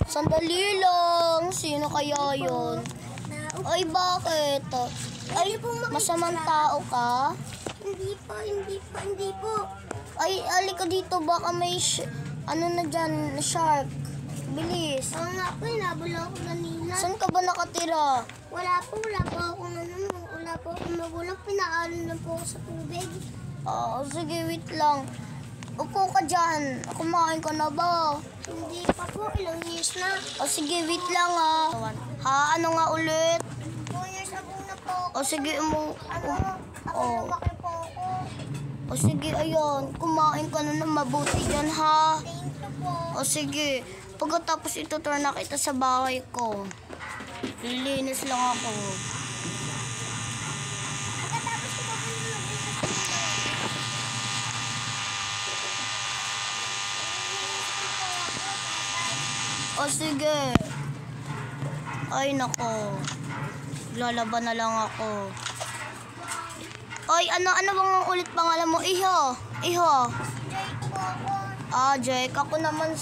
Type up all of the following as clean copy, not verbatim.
Sandali lang. Sino kaya yun? Ay, bakit? Ay, masamang tao ka? Hindi po. Ay, alika dito. Baka may ano na dyan, shark. Bilis. Oo nga po, nabula ako kanina. Saan ka ba nakatira? Wala po akong magulang. Pinaalo lang po ako sa tubig. Sige, wait lang. Upo ka dyan. Kumain ka na ba? Hindi pa po, ilang years na. Sige, wait lang Ha, ano nga ulit? 2 years ago na po. Sige, Lumaki po ako. sige, ayun. Kumain ka na mabuti dyan, ha? Thank you po. Sige. Pagkatapos itutur na kita sa bahay ko. Lilinis lang ako. Pagkatapos ko po Sige. Ay, nako. Lalaban na lang ako. Ay, ano bang ulit pangalan mo? Iho. Jake po ako. Jake. Ako naman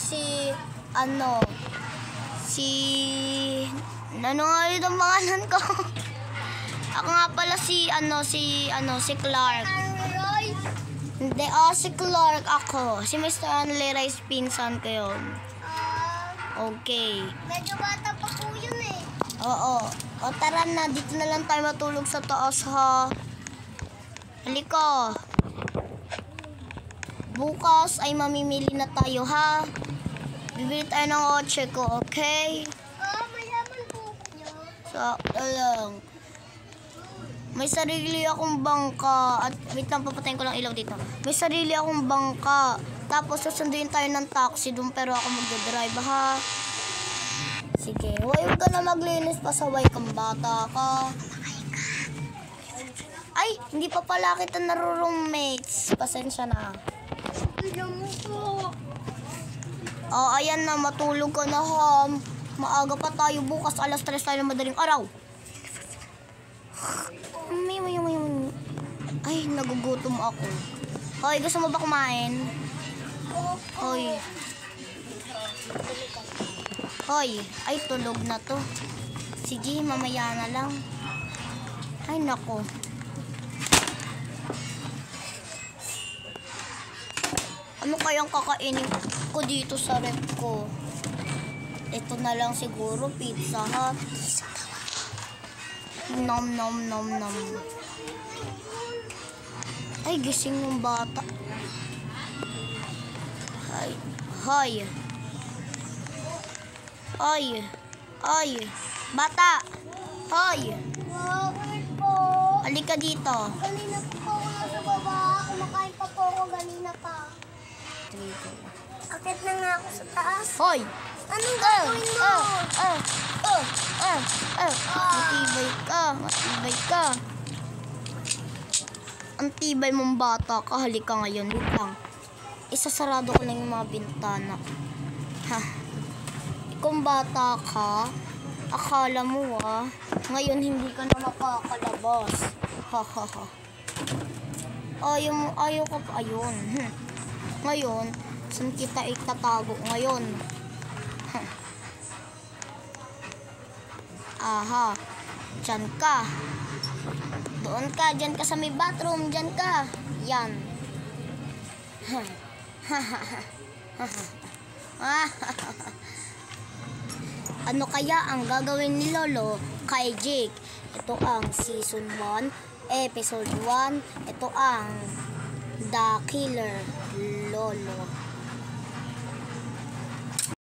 ano nga yun ang pangalan ko? Ako nga pala si Clark. Roy. Hindi, si Clark ako. Si Mr. Anley Rice, pinsan ko yun. Okay. Medyo bata pa po yun eh. Oo. Tara na, dito na lang tayo matulog sa taas, ha? Halika. Bukas ay mamimili na tayo, ha? Bibili tayo ng otse ko, okay? Mayaman po niyo. Sakto lang. May sarili akong bangka. At wait lang, papatayin ko lang ilaw dito. May sarili akong bangka. Tapos susunduin tayo ng taxi doon, pero ako magdadrive, ha? Sige, huwag ka na maglinis, pasaway kang bata ka. Ay, hindi pa pala kita naro-roommates. Pasensya na. Tignan mo po. Ayan na, matulog ka na, ha? Maaga pa tayo bukas, alas 3 tayo ng madaling araw. Ay, nagugutom ako. Hoy, gusto mo ba kumain? Hoy. Ay, tulog na to. Sige, mamaya na lang. Ay, nako. Ano kayang kakainin ko dito sa rep ko? Ito na lang siguro, Pizza Hut. Nom. Ay, gising yung bata. Ay, bata. Hoy. Bakit po? Halika dito. Kanina po ako nasa baba. Kumakain pa po ako kanina pa. Akit na nga ako sa taas. Hoy. Anong gagawin mo? Matibay ka. Ang tibay mong bata ka. Halika ngayon. Wait lang. Isasarado ko na yung mga bintana. Kung bata ka, akala mo ngayon hindi ka na makakalabas. Ayaw ka pa. Ayun. Ngayon, saan kita itatago ngayon? Diyan ka. Doon ka, diyan ka sa may bathroom, diyan ka. Yan. Ano kaya ang gagawin ni Lolo kay Jake? Ito ang Season 1, Episode 1. Ito ang The Killer Lolo.